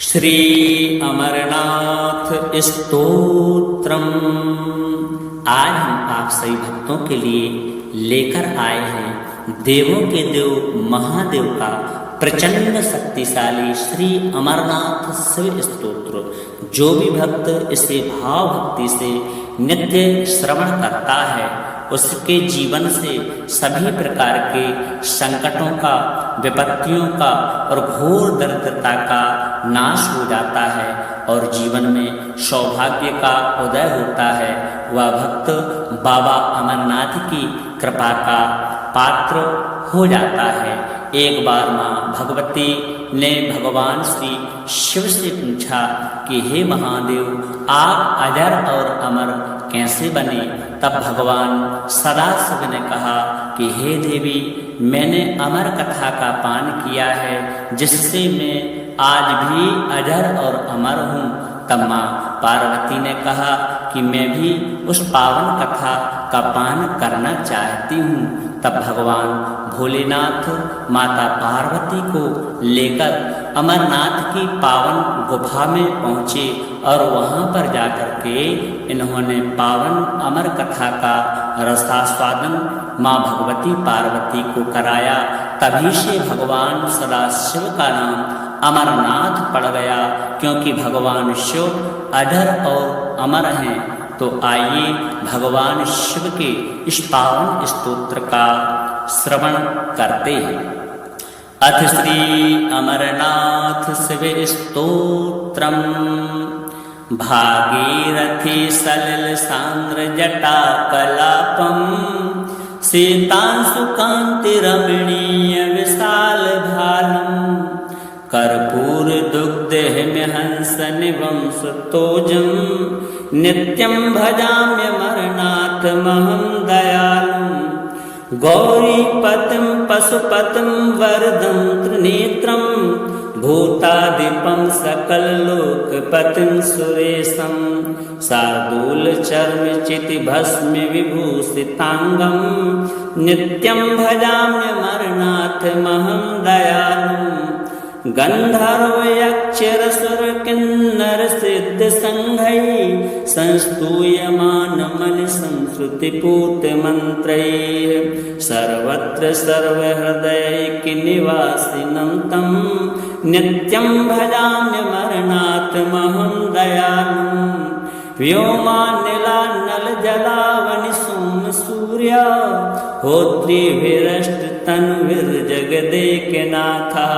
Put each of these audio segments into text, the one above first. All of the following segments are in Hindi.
श्री अमरनाथ स्तोत्रम। आज हम आप सभी भक्तों के लिए लेकर आए हैं देवों के देव महादेव का प्रचंड शक्तिशाली श्री अमरनाथ शिव स्तोत्र। जो भी भक्त इसे भाव भक्ति से नित्य श्रवण करता है उसके जीवन से सभी प्रकार के संकटों का, विपत्तियों का और घोर दरिद्रता का नाश हो जाता है और जीवन में सौभाग्य का उदय होता है। वह भक्त बाबा अमरनाथ की कृपा का पात्र हो जाता है। एक बार माँ भगवती ने भगवान श्री शिव से पूछा कि हे महादेव, आप अजर और अमर कैसे बने? तब भगवान सदाशिव ने कहा कि हे देवी, मैंने अमर कथा का पान किया है जिससे मैं आज भी अजर और अमर हूँ। तब माँ पार्वती ने कहा कि मैं भी उस पावन कथा का पान करना चाहती हूँ। तब भगवान भोलेनाथ माता पार्वती को लेकर अमरनाथ की पावन गुफा में पहुँचे और वहाँ पर जाकर के इन्होंने पावन अमर कथा का रसास्वादन माँ भगवती पार्वती को कराया। तभी से भगवान सदाशिव का नाम अमरनाथ पड़ गया, क्योंकि भगवान शिव अजर और अमर हैं। तो आइए भगवान शिव के इस पावन स्तोत्र का श्रवण करते हैं। अथ श्री अमरनाथ शिव स्तोत्रम। भागीरथी सलिल सांद्र जटा कलापम, सीतांशु कांति रमणीय विशाल भालम, कर्पूर दुग्ध हंस निवं सुतोजम, नित्यं भजाम्यमरनाथ महं दयालुं, गौरीपतिं पशुपतिं वरदं त्रिनेत्रं, भूतादिपं सकललोकपतिं सुरेशं, शार्दूलचर्मचितिभस्म विभूषितांगं, नित्यं भजाम्यमरनाथ महं दयालुं, गंधर्व यक्षरसुर किन्नर सिद्ध संघै, संस्तूयमान मन संश्रुतिपूत मंत्रैः, सर्वत्र सर्वहृदयैक निवासिनं तं, नित्यं भजाम्यमरनाथ महं दयालुं, व्योमानिलानल जलावनि सोम सूर्या, होत्रिभिरष्ट तनुर्जगदेकनाथा,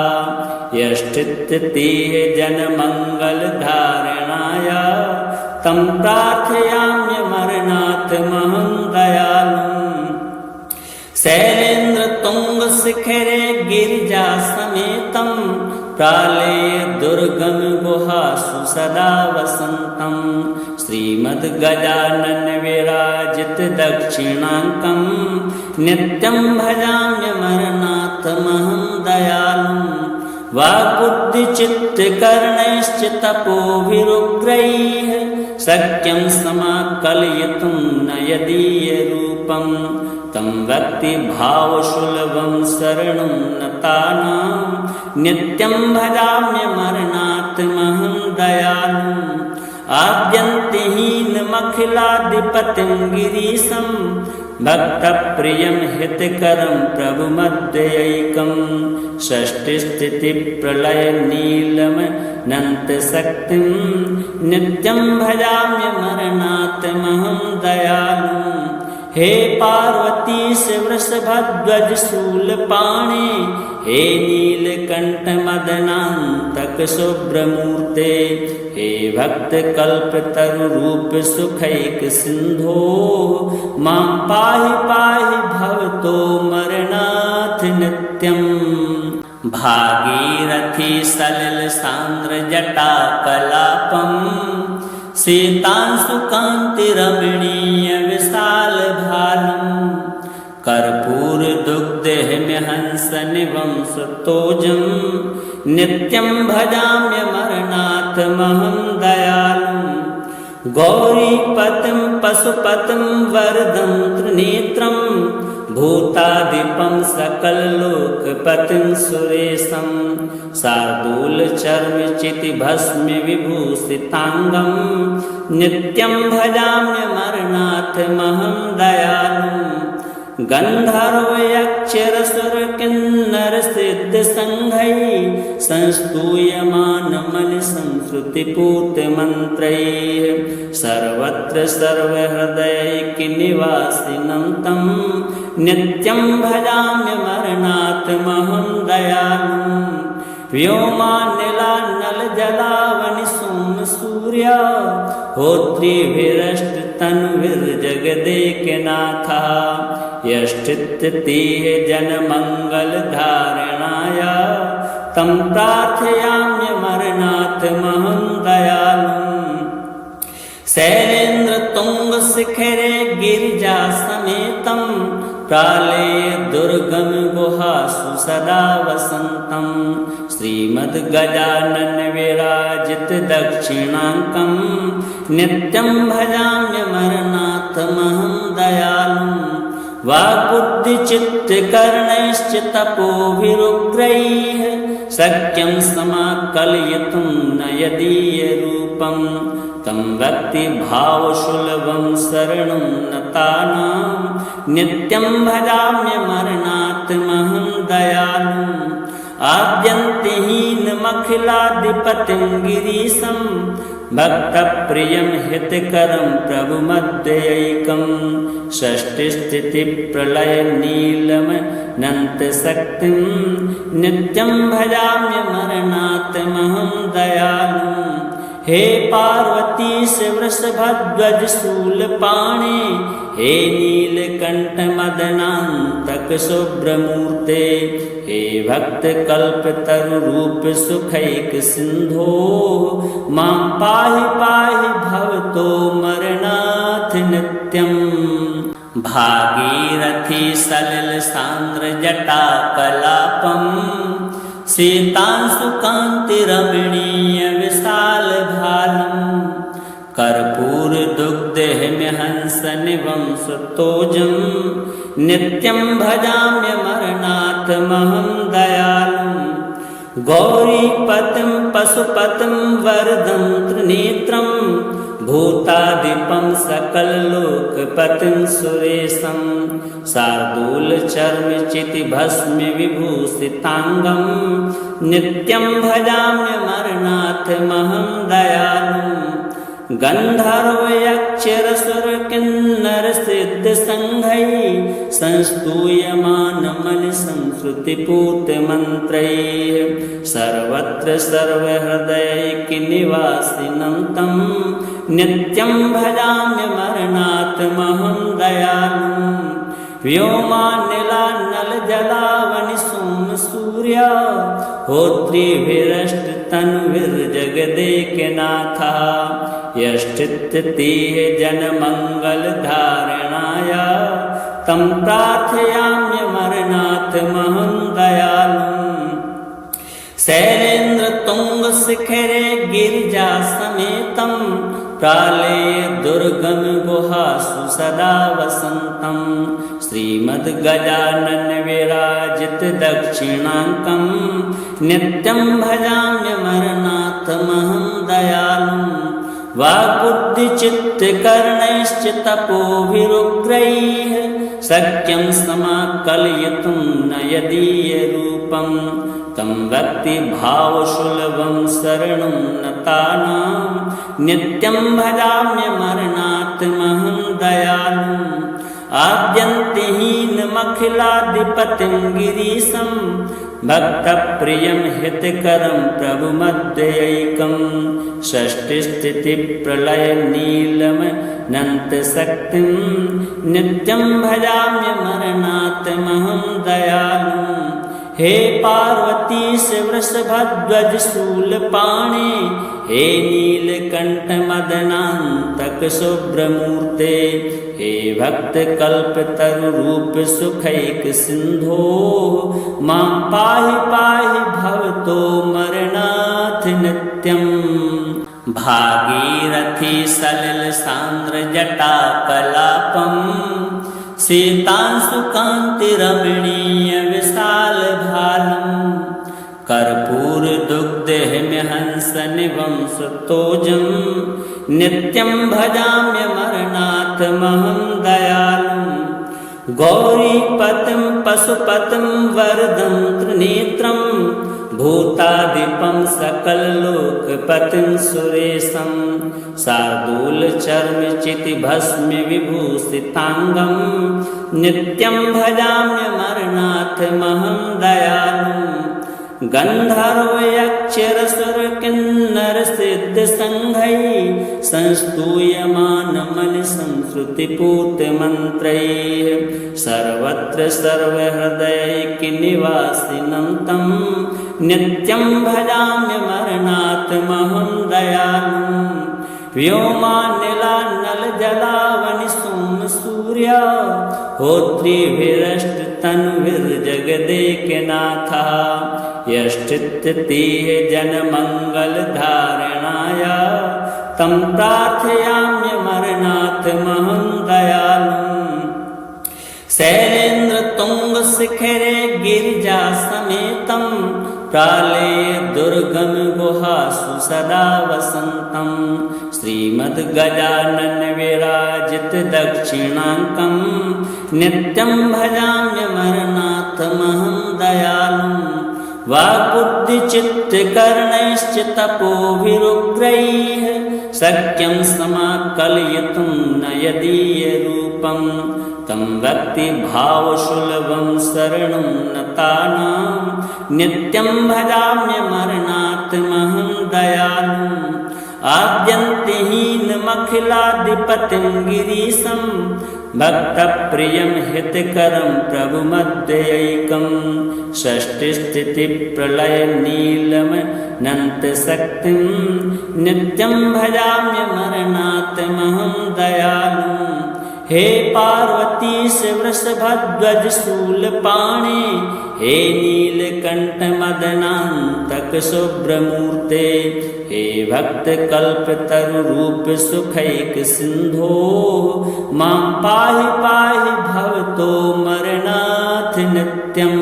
यष्टित्तेह जनमंगल धारणाय, तं प्रार्थयाम्यमरनाथ महं दयालुं, शैलेन्द्र तुंग शिखरे गिरिजा समेतं, प्रालेय दुर्गम गुहासु सदा वसन्तं, श्रीमद् गजानन विराजित दक्षिणांकं, नित्यं भजाम्यमरनाथ महं दयालुं, वाक्बुद्धिचित्तकर्णैश्च तपोभिरुग्रैः, शक्यं समाकलयितुं न यदीयरूपं, तं भक्तिभावसुलभं शरणं नतानां, नित्यं भजाम्यमरनाथ महं दयालुं, आद्यन्तहीनमखिलाधिपतिं गिरीशं, भक्तप्रियं हितकरं प्रभुमद्यैकं, षष्टिस्थितिप्रलयनीलमनन्तशक्तिं, नित्यं भजाम्यमरनाथ महं दयालुं, हे पार्वतीश वृषभध्वज शूलपाणे, हे नीलकंठ मदनान्तक शुभ्रमूर्ते, हे भक्तकल्पतरु रूप सुखैक सिंधो, मां पाहि पाहि भवतो मरनाथ नित्यं। भागीरथी सलिल सांद्र जटा कलापम, सीतांशु कांति रमणीय विशाल भालम, कर्पूर दुग्ध हंस निवं सुतोजम, नित्यं भजाम्यमरनाथ महं दयालुं, गौरीपतिं पशुपतिं वरदं त्रिनेत्रं, भूतादिपं सकललोकपतिं सुरेशं शार्दूलचर्मचितिभस्म विभूषिताङ्गं नित्यं भजाम्यमरनाथमहं दयालुं गन्धर्वयक्षरसुरकिन्नरसिद्धसङ्घैः संस्तूयमानमनिसंश्रुतिपूतमन्त्रैः सर्वत्र सर्वहृदयैकनिवासिनं तं नित्यं भजाम्यमरनाथमहं दयालुं व्योमानिलानलजलावनिसोमसूर्या होत्रिभिरष्टतनुभिर्जगदेकनाथः यष्टित्तीह जनमङ्गलधारणाय तं प्रार्थयाम्यमरनाथमहं दयालुं शैलेन्द्रतुङ्गशिखरे गिरिजासमेतं प्रालेय दुर्गम गुहासु सदा वसन्तं श्रीमद्गजानन विराजित दक्षिणाङ्कं नित्यं भजाम्यमरनाथमहं दयालुं वाक्बुद्धिचित्तकर्णैश्च तपोभिरुग्रैः शक्यं समाकलयितुं न यदीयरूपं तं भक्तिभावसुलभं शरणं नतानां नित्यं भजाम्यमरनाथमहं दयालुं आद्यन्तहीनमखिलाधिपतिं गिरीशं भक्तप्रियं हितकरं प्रभुमध्यैकं षष्टिस्थितिप्रलयनीलमनन्तशक्तिं नित्यं भजाम्यमरनाथमहं दयालुं हे पार्वतीश वृषभध्वज शूलपाणे हे नीलकण्ठमदनान्तक शुभ्रमूर्ते हे भक्तकल्पतरुरूप सुखैक सिन्धो मां पाहि पाहि भवतो मरनाथ नित्यम् भागीरथी सलिल सान्द्र जटाकलापं सीतांशुकान्तिरमणीय विशाल भालं कर्पूरदुग्धहंसनिभं सुतोजं नित्यं भजाम्यमरनाथमहं दयालुं गौरीपतिं पशुपतिं वरदं त्रिनेत्रं भूतादिपं सकललोकपतिं सुरेशं शार्दूलचर्मचितिभस्म विभूषिताङ्गं नित्यं भजाम्यमरनाथमहं दयालुं गन्धर्वयक्षरसुरकिन्नरसिद्धसङ्घैः संस्तूयमानमनिसंश्रुतिपूतमन्त्रैः सर्वत्र सर्वहृदयैकनिवासिनं तं नित्यं भजाम्यमरनाथमहं दयालुं व्योमानिलानलजलावनिसोमसूर्या होत्रिभिरष्टतनुभिर्जगदेकनाथः यष्टित्तीह जनमङ्गलधारणाय तं प्रार्थयाम्यमरनाथमहं दयालुं शैलेन्द्रतुङ्गशिखरे गिरिजासमेतं प्रालेय दुर्गम गुहासु सदा वसन्तं श्रीमद्गजानन विराजित दक्षिणाङ्कं नित्यं भजाम्यमरनाथमहं दयालुं वाक्बुद्धिचित्तकर्णैश्च तपोभिरुग्रैः शक्यं समाकलयितुं न यदीयरूपं तं भक्तिभावसुलभं शरणं नतानां नित्यं भजाम्यमरनाथमहं दयालुं आद्यन्तहीनमखिलाधिपतिं गिरीशं भक्तप्रियं हितकरं प्रभुमध्यैकं षष्टिस्थितिप्रलयनीलमनन्तशक्तिं नित्यं भजाम्यमरनाथमहं दयालुं हे पार्वतीश वृषभध्वज शूलपाणे हे नीलकण्ठमदनान्तक शुभ्रमूर्ते हे भक्तकल्पतरुरूप सुखैक सिन्धो मां पाहि पाहि भवतो मरनाथ नित्यम् भागीरथी सलिल सान्द्र जटाकलापं सीतांशुकान्तिरमणीय विशालभालम् कर्पूरदुग्धहिमहंसनिभं सुतोजं नित्यं भजाम्यमरनाथमहं दयालुम् गौरीपतिं पशुपतिं वरदं त्रिनेत्रं भूतादिपं सकललोकपतिं सुरेशं शार्दूलचर्मचितिभस्मविभूषिताङ्गं नित्यं भजाम्यमरनाथमहं दयालुम् गन्धर्वयक्षरसुरकिन्नरसिद्धसङ्घैः संस्तूयमानमनिसंश्रुतिपूतमन्त्रैः सर्वत्र सर्वहृदयैकनिवासिनं तं नित्यं भजाम्यमरनाथमहं दयालुम् व्योमानिलानलजलावनिसोमसूर्या होत्रिभिरष्टतनुभिर्जगदेकनाथः यष्टित्यतीह जनमङ्गलधारणाय तं प्रार्थयाम्यमरनाथमहं दयालुम् शैलेन्द्रतुङ्गशिखरे गिरिजासमेतं प्रालेयदुर्गमगुहासु सदा वसन्तं श्रीमद्गजाननविराजितदक्षिणाङ्कं नित्यं भजाम्यमरनाथमहं दयालुम् वाक्बुद्धिचित्तकर्णैश्च तपोभिरुग्रैः शक्यं समाकलयितुं न यदीयरूपं तं भक्तिभावसुलभं शरणं नतानां नित्यं भजाम्यमरनाथमहं दयालुम् आद्यन्तिहीनमखिलाधिपतिं गिरीशं भक्तप्रियं हितकरं प्रभुमध्यैकं षष्टिस्थितिप्रलयनीलमनन्तशक्तिं नित्यं भजाम्यमरनाथमहं दयालुम् हे पार्वतीश वृषभध्वज शूलपाणे हे नीलकण्ठमदनान्तक शुभ्रमूर्ते हे भक्तकल्पतरुरूप सुखैक सिन्धो मां पाहि पाहि भवतो मरनाथ नित्यम्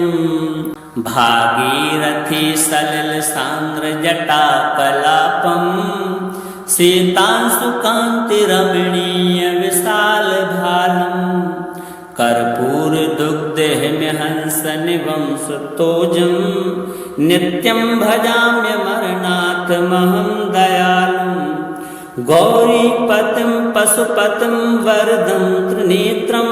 भागीरथी सलिल सांद्र जटाकलापम् सीतांशुकान्तिरमणीय विशालभालम् कर्पूरदुग्धहिमहंसनिभं सुतोजं नित्यं भजाम्यमरनाथमहं दयालुम् गौरीपतिं पशुपतिं वरदं त्रिनेत्रं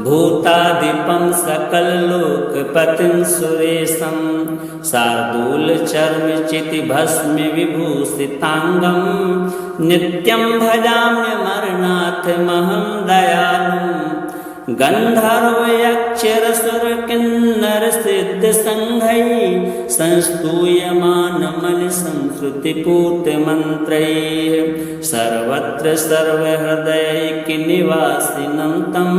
भूतादिपं सकललोकपतिं सुरेशं शार्दूलचर्मचितिभस्मविभूषिताङ्गं नित्यं भजाम्यमरनाथमहं दयालुम् गन्धर्वयक्षरसुरकिन्नरसिद्धसङ्घैः संस्तूयमानमनिसंश्रुतिपूतमन्त्रैः सर्वत्र सर्वहृदयैकनिवासिनं तं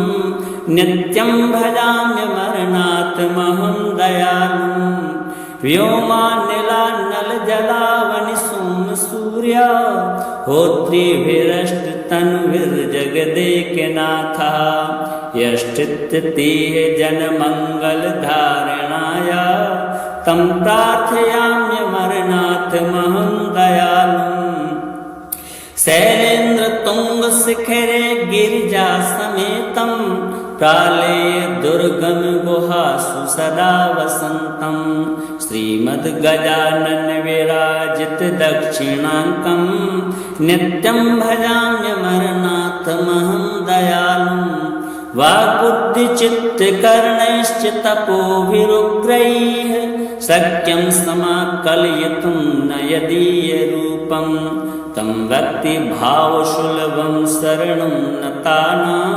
नित्यं भजाम्यमरनाथमहं दयालुम् व्योमानिलानलजलावनिसोमसूर्या होत्रिभिरष्टतनुभिर्जगदेकनाथः यष्टित्यतीह जनमङ्गलधारणाय तं प्रार्थयाम्यमरनाथमहं दयालुम् शैलेन्द्रतुङ्गशिखरे गिरिजासमेतं प्रालेयदुर्गमगुहासु सदा वसन्तं श्रीमद्गजाननविराजितदक्षिणाङ्कं नित्यं भजाम्यमरनाथमहं दयालुम् वाक्बुद्धिचित्तकर्णैश्च तपोभिरुग्रैः शक्यं समाकलयितुं न यदीयरूपं तं भक्तिभावसुलभं शरणं नतानां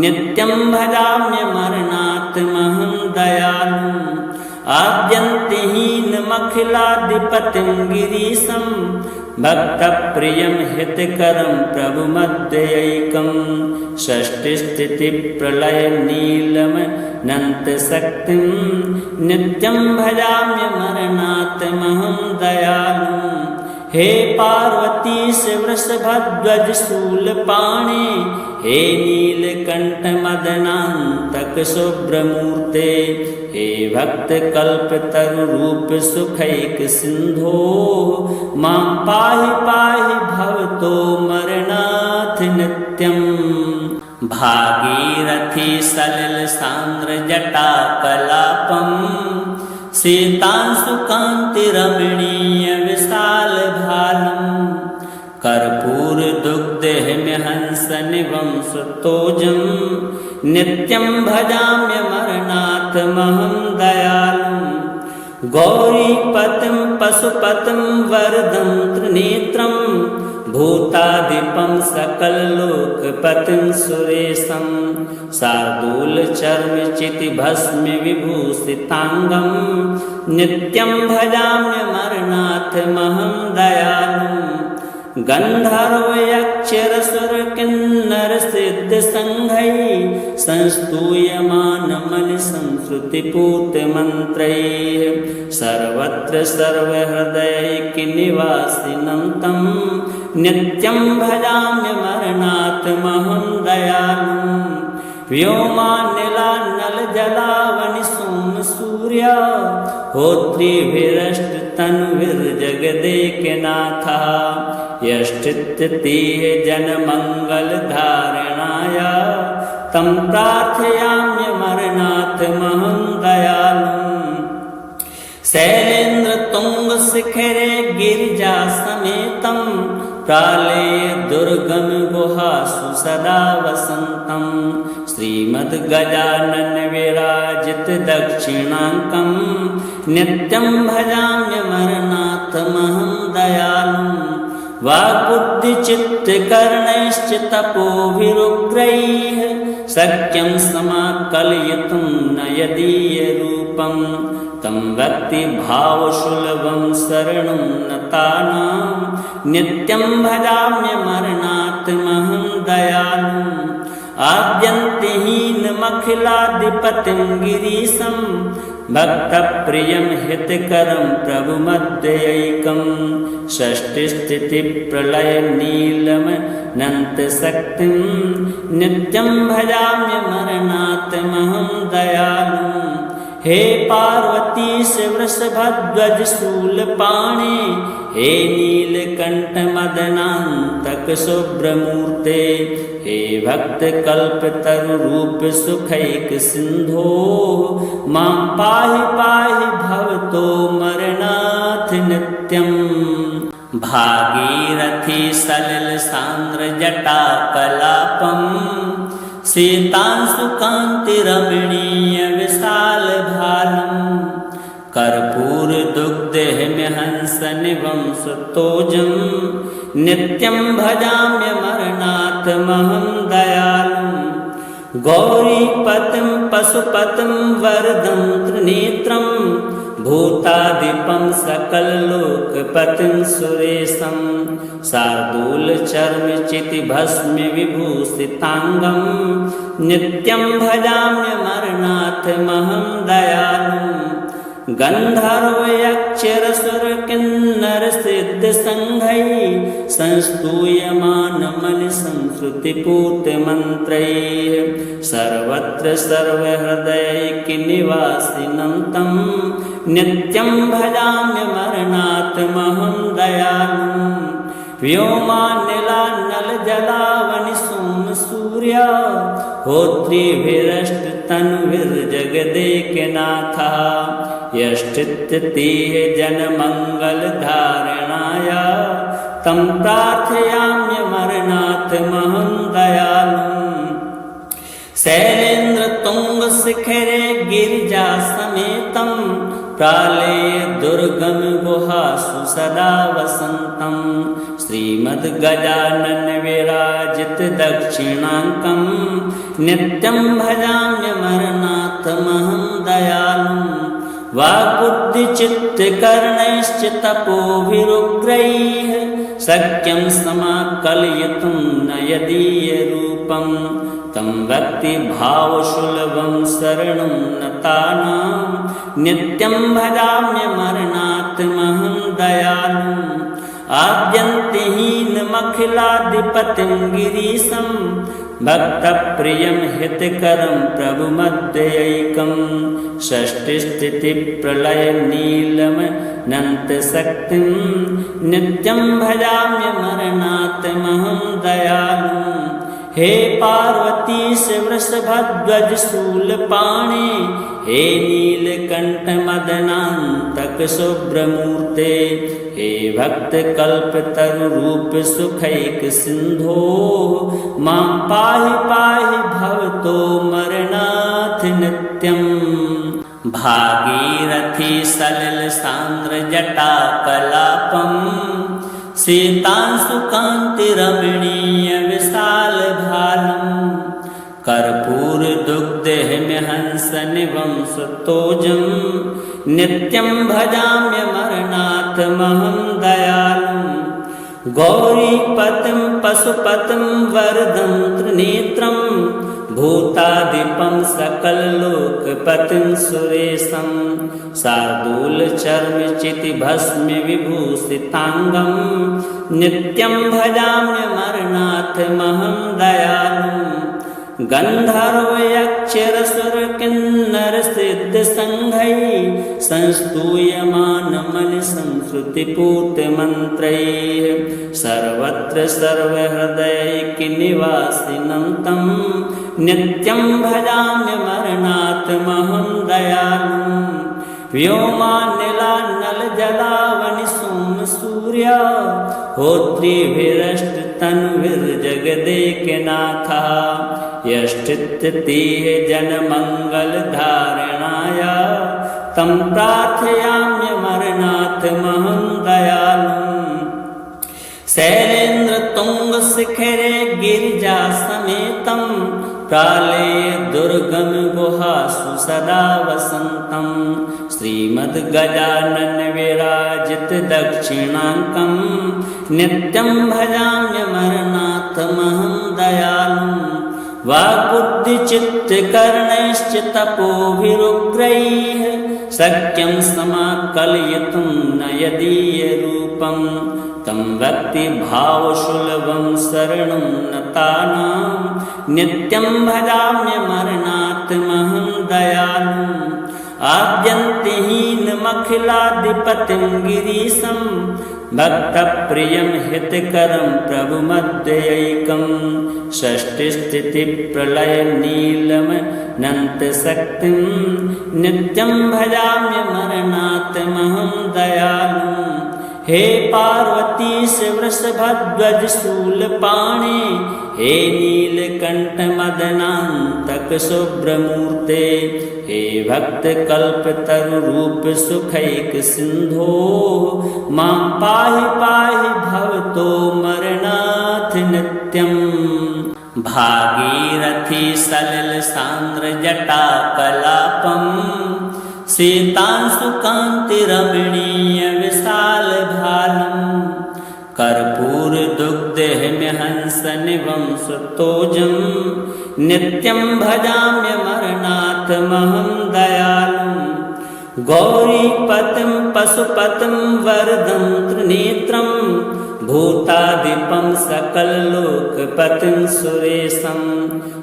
नित्यं भजाम्यमरनाथमहं दयालुम् आद्यन्तिहीनमखिलाधिपतिं गिरीशं भक्तप्रियं हितकरं प्रभुमध्यैकं षष्टिस्थितिप्रलयनीलमनन्तशक्तिं नित्यं भजाम्यमरनाथमहं दयालुम् हे पार्वती वृषभध्वज शूलपाणे, हे नीलकंठ मदनांतक शुभ्रमूर्ते, हे भक्त कल्पतरु रूप सुखैक सिंधो, मां पाहि पाहि भवतो मरणाथ नित्यम्। भागीरथी सलिल सांद्र जटा कलापम्, सीतांशुकांति रमणीय विशाल भालम्, कर्पूर दुग्ध हंस निवं सुतोजम्, नित्यं भजाम्यमरनाथ महं दयालुम्। गौरीपतिं पशुपतिं वरदं त्रिनेत्रं, भूतादिपं सकललोकपतिं सुरेशं, शार्दूलचर्मचितिभस्म विभूषितांगं, नित्यं भजाम्यमरनाथ महं दयालुम्। गंधर्वयक्षरसुर किन्नर सिद्ध संघै, संस्तूयमान मन संश्रुतिपूत मंत्रैः, सर्वत्र सर्वहृदयैक निवासिनं तं, नित्यं भजाम्यमरनाथ महं दयालुम्। व्योमानिलानल जलावनि सोम सूर्या, होत्रिभिरष्ट तनुर्जगदेकनाथा, यष्टित्यतीह जन मंगल धारणाय, तं प्रार्थयाम्यमरनाथ महं दयालुम्। शैलेन्द्र तुंग शिखरे गिरिजा समेतं, प्रालेय दुर्गम गुहासु सदा वसन्तं, श्रीमद् गजानन विराजित दक्षिणाङ्कं, नित्यं भजाम्यमरनाथ महं दयालुम्। वाक्बुद्धिचित्तकर्णैश्च तपोभिरुग्रैः, शक्यं समाकलयितुं न यदीयरूपं, तं भक्तिभावसुलभं शरणं नतानां, नित्यं भजाम्यमरनाथ महं दयालुम्। आद्यन्तिहीनमखिलाधिपतिं गिरीशं, भक्तप्रियं हितकरं प्रभुमद्यैकं, षष्टिस्थितिप्रलयनीलमनन्तशक्तिं, नित्यं भजाम्यमरनाथ महं दयालुम्। हे पार्वती वृषभध्वज शूलपाणे, हे नीलकंठ मदनांतक शुभ्रमूर्ते, हे भक्त कल्पतरु रूप सुखैक सिंधो, मां पाहि पाहि भवतो मरणाथ नित्यम्। भागीरथी सलिल सांद्र जटा कलापम्, सीतांशुकांति रमणीय विशाल भालम्, कर्पूर दुग्ध हंस निवं सुतोजम्, नित्यं भजाम्यमरनाथ महं दयालुम्। गौरीपतिं पशुपतिं वरदं त्रिनेत्रं, भूतादिपं सकललोकपतिं सुरेशं, शार्दूलचर्मचितिभस्म विभूषितांगं, नित्यं भजाम्यमरनाथ महं दयालुम्। गंधर्वयक्षरसुर किन्नर सिद्ध संघै, संस्तूयमान मन संश्रुतिपूत मंत्रैः, सर्वत्र सर्वहृदयैक निवासिनं तं, नित्यं भजाम्यमरनाथ महं दयालुम्। व्योमानिलानल जलावनि सोम सूर्या, होत्रिभिरष्ट तनुर्जगदेकनाथा, यष्टित्यतीह जन मंगल धारणाय, तं प्रार्थयाम्यमरनाथ महं दयालुम्। शैलेन्द्र तुंग शिखरे गिरिजा समेतं, प्रालेय दुर्गम गुहासु सदा वसन्तं, श्रीमद् गजानन विराजित दक्षिणाङ्कं, नित्यं भजाम्यमरनाथ महं दयालुम्। वाक्बुद्धिचित्तकर्णैश्च तपोभिरुग्रैः, शक्यं समाकलयितुं न यदीयरूपं, तं भक्तिभावसुलभं शरणं नतानां, नित्यं भजाम्यमरनाथ महं दयालुम्। आद्यन्तहीनमखिलाधिपतिं गिरीशं भक्तप्रियं हितकरं प्रभुमद्वयैकं षष्टिस्थितिप्रलयनीलमनन्तशक्तिं नित्यं भजाम्यमरनाथमहं दयालुम्। हे पार्वतीश वृषभध्वज शूलपाणे, हे नीलकंठ मदनान्तक शुभ्रमूर्ते, हे भक्तकल्पतरुरूप सुखैक सिन्धो, मां पाहि पाहि भवतो मरनाथ नित्यम्। भागीरथी सलिल सांद्र जटा कलापम्, सीतांशुकान्ति रमणीय विशाल भालम्, कर्पूर दुग्ध हंस निवं सुतोजम्, नित्यं भजाम्यमरनाथमहं दयालुम्। गौरीपतिं पशुपतिं वरदं त्रिनेत्रं, भूतादिपं सकललोकपतिं सुरेशं, शार्दूलचर्मचितिभस्म विभूषिताङ्गं, नित्यं भजाम्यमरनाथमहं दयालुम्। गन्धर्वयक्षरसुरकिन्नरसिद्धसङ्घैः संस्तूयमानमनिसंश्रुतिपूतमन्त्रैः, सर्वत्र सर्वहृदयैकनिवासिनं तं, नित्यं भजाम्यमरनाथमहं दयालुम्। व्योमानिलानलजलावनिसोमसूर्या, होत्रिभिरष्टतनुभिर्जगदेकनाथः, यष्टित्तीह जनमङ्गलधारणाय, तं प्रार्थयाम्यमरनाथमहं दयालुम्। शैलेन्द्रतुङ्गशिखरे गिरिजासमेतं, प्रालेय दुर्गम गुहासु सदा वसन्तं, श्रीमद्गजानन विराजित दक्षिणाङ्कं, नित्यं भजाम्यमरनाथमहं दयालुम्। वाक्बुद्धिचित्तकर्णैश्च तपोभिरुग्रैः, शक्यं समाकलयितुं न यदीयरूपं, तं भक्तिभावसुलभं शरणं नतानां, नित्यं भजाम्यमरनाथमहं दयालुम्। आद्यन्तहीनमखिलाधिपतिं गिरीशं, भक्तप्रियं हितकरं प्रभुमद्वयैकं, षष्टिस्थितिप्रलयनीलमनन्तशक्तिं, नित्यं भजाम्यमरनाथमहं दयालुम्। हे पार्वतीश वृषभध्वज शूलपाणे, हे नीलकंठ मदनान्तक शुभ्रमूर्ते, हे भक्तकल्पतरुरूप सुखैक सिन्धो, मां पाहि पाहि भवतो मरनाथ नित्यम्। भागीरथी सलिल सांद्र जटा कलापम्, सीतांशुकान्ति रमणीय विशाल भालम्, कर्पूर दुग्ध हंस निवं सुतोजम्, नित्यं भजाम्यमरनाथमहं दयालुम्। गौरीपतिं पशुपतिं वरदं त्रिनेत्रं, भूतादिपं सकललोकपतिं सुरेशं,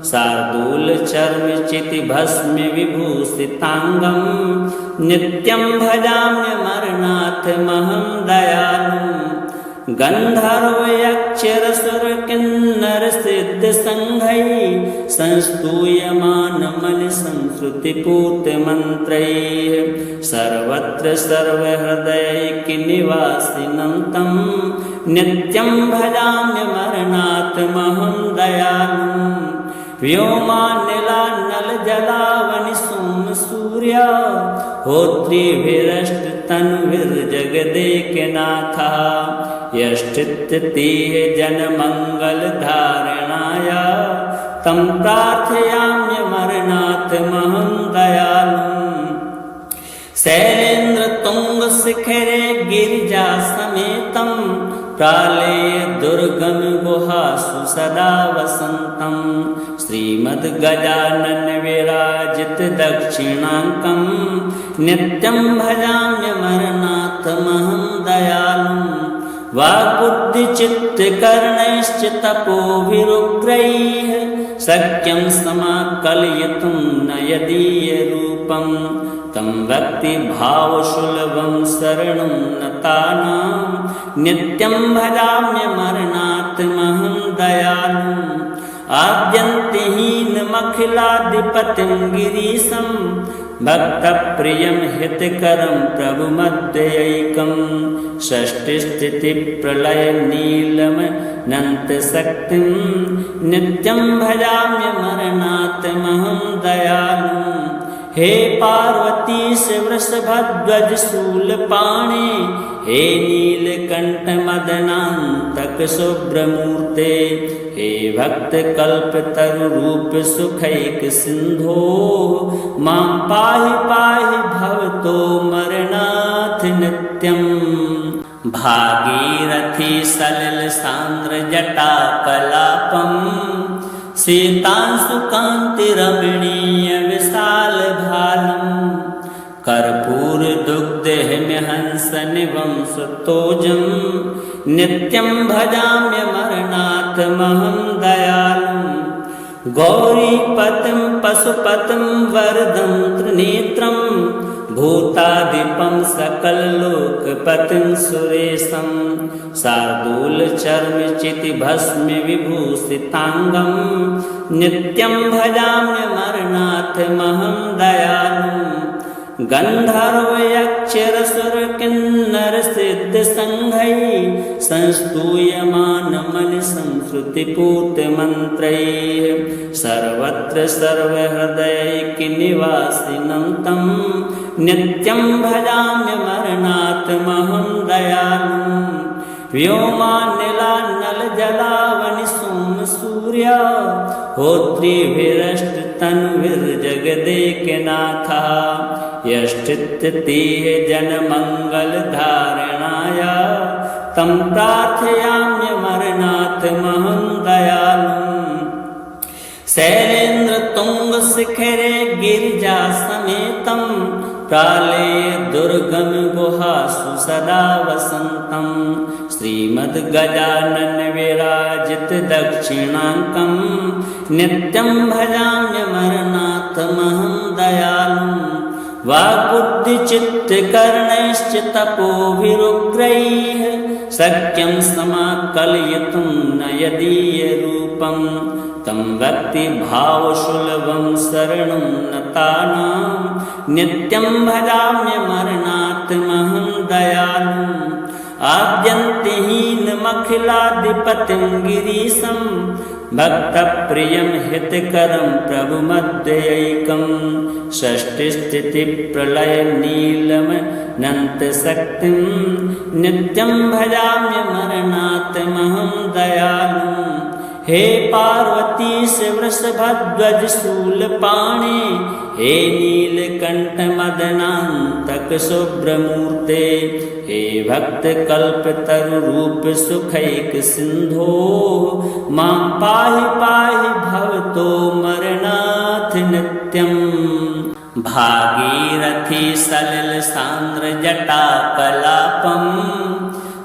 शार्दूलचर्मचितिभस्म विभूषिताङ्गं, नित्यं भजाम्यमरनाथमहं दयालुम्। गन्धर्वयक्षरसुरकिन्नरसिद्धसङ्घैः संस्तूयमानमनिसंश्रुतिपूतमन्त्रैः, सर्वत्र सर्वहृदयैकनिवासिनं तं, नित्यं भजाम्यमरनाथमहं दयालुम्। व्योमानिलानलजलावनिसोमसूर्या, होत्रिभिरष्टतनुभिर्जगदेकनाथः, यष्टित्तीह जनमङ्गलधारणाय, तं प्रार्थयाम्यमरनाथमहं दयालुम्। शैलेन्द्रतुङ्गशिखरे गिरिजासमेतं, प्रालेय दुर्गम गुहासु सदा वसन्तं, श्रीमद्गजानन विराजित दक्षिणाङ्कं, नित्यं भजाम्यमरनाथमहं दयालुम्। वाक्बुद्धिचित्तकर्णैश्च तपोभिरुग्रैः शक्यं समाकलयितुं न यदीयरूपं तं भक्तिभावसुलभं शरणं नतानां नित्यं भजाम्यमरणात्महं दयालुम् आद्यन्तिहीनमखिलाधिपतिं गिरीशं भक्तप्रियं हितकरं प्रभुमद्वयैकं षष्टिस्थितिप्रलयनीलमनन्तशक्तिं नित्यं भजाम्यमरणात्महं दयालुम् हे पार्वतीश वृषभध्वज शूलपाणे हे नीलकण्ठमदनान्तक शुभ्रमूर्ते हे भक्तकल्पतरुरूप सुखैक सिन्धो मां पाहि पाहि भवतो मरणाथ नित्यम् भागीरथी सलिल सान्द्र जटाकलापम् सीतांशुकान्तिरमणीय विशाल भालम् कर्पूर दुग्धहिमहंसनिभं सुतोजं नित्यं भजाम्यमरणात्महं दयालुम् गौरीपतिं पशुपतिं वरदं त्रिनेत्रं भूतादिपं सकललोकपतिं सुरेशं शार्दूलचर्मचितिभस्म विभूषिताङ्गं नित्यं भजाम्यमरणात्महं दयालुम् गन्धर्वयक्षरसुरकिन्नरसिद्धसङ्घैः संस्तूयमानमनिसंश्रुतिपूतमन्त्रैः सर्वत्र सर्वहृदयैकनिवासिनं तं नित्यं भजाम्यमरणात्महं दयालुम् व्योमानिलानलजलावनिसोमसूर्या होत्रिभिरष्टतनुभिर्जगदेकनाथः यष्टित्तीह जनमङ्गलधारणाय तं प्रार्थयाम्यमरणात्महं दयालुम् शैलेन्द्रतुङ्गशिखरे गिरिजासमेतं प्रालेय दुर्गम गुहासु सदा वसन्तं श्रीमद्गजानन विराजित दक्षिणाङ्कं नित्यं भजाम्यमरणात्महं दयालुम् वाक्बुद्धिचित्तकर्णैश्च तपोभिरुग्रैः शक्यं समाकलयितुं न यदीयरूपं तं भक्तिभावसुलभं शरणं नतानां नित्यं भजाम्यमरणात्महं दयालुम् आद्यन्तिहीनमखिलाधिपतिं गिरीशं भक्तप्रियं हितकरं प्रभुमद्वयैकं षष्टिस्थितिप्रलयनीलमनन्तशक्तिं नित्यं भजाम्यमरणात्महं दयालुम् हे पार्वतीश वृषभध्वज शूलपाणे हे नीलकण्ठमदनान्तक शुभ्रमूर्ते हे भक्तकल्पतरुरूप सुखैक सिन्धो मां पाहि पाहि भवतो मरणाथ नित्यम् भागीरथी सलिल सान्द्र जटाकलापम्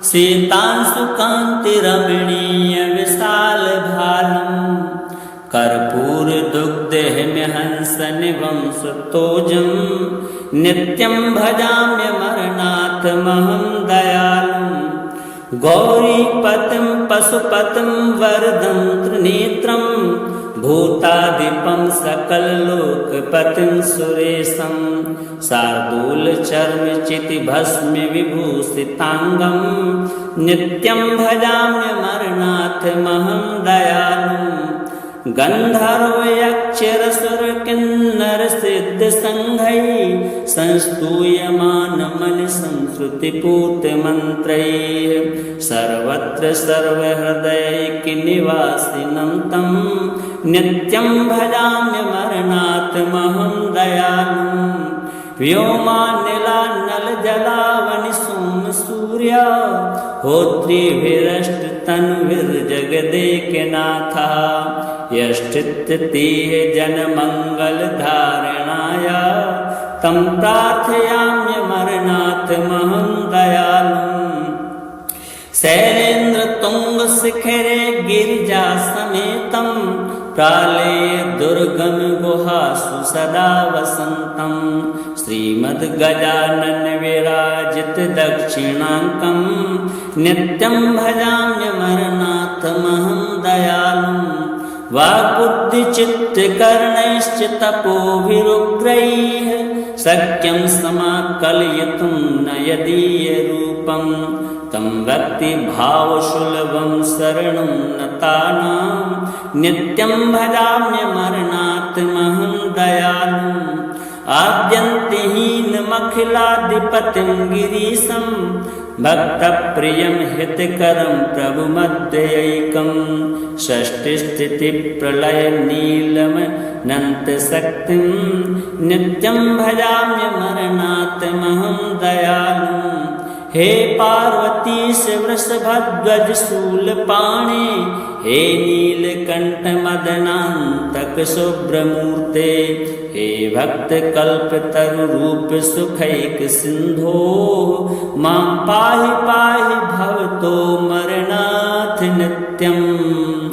सीतांशुकान्तिरमणीय विशाल भालम् कर्पूर दुग्धहिमहंसनिभं सुतोजं नित्यं भजाम्यमरणात्महं दयालुम् गौरीपतिं पशुपतिं वरदं त्रिनेत्रं भूतादिपं सकललोकपतिं सुरेशं शार्दूलचर्मचितिभस्म विभूषिताङ्गं नित्यं भजाम्यमरणात्महं दयालुम् गन्धर्वयक्षरसुरकिन्नरसिद्धसङ्घैः संस्तूयमानमनिसंश्रुतिपूतमन्त्रैः सर्वत्र सर्वहृदयैकनिवासिनं तं नित्यं भजाम्यमरणात्महं दयालुम् व्योमानिलानलजलावनिसोमसूर्या होत्रिभिरष्टतनुभिर्जगदेकनाथः यष्टित्तीह जनमङ्गलधारणाय तं प्रार्थयाम्यमरणात्महं दयालुम् शैलेन्द्र तुंग शिखरे गिरिजा समेतं प्रालेय दुर्गम गुहासु सदा वसन्तं श्रीमद्गजानन विराजित दक्षिणाङ्कं नित्यं भजाम्यमरनाथमहं दयालुं वाक्बुद्धिचित्तकर्णैश्च तपोभिरुग्रैः शक्यं समाकलयितुं न यदीयरूपं तं भक्तिभावसुलभं शरणं नतानां नित्यं भजाम्यमरनाथमहं दयालुम् आद्यन्तिहीनमखिलाधिपतिं गिरीशं भक्तप्रियं हितकरं प्रभुमध्यैकं षष्टिस्थितिप्रलयनीलमनन्तशक्तिं नित्यं भजाम्यमरनाथमहं दयालुम् हे पार्वतीश वृषभध्वज शूलपाणे हे नीलकण्ठमदनान्तक शुभ्रमूर्ते हे भक्तकल्पतरुरूप सुखैक सिन्धो मां पाहि पाहि भवतो मरणाथ नित्यम्।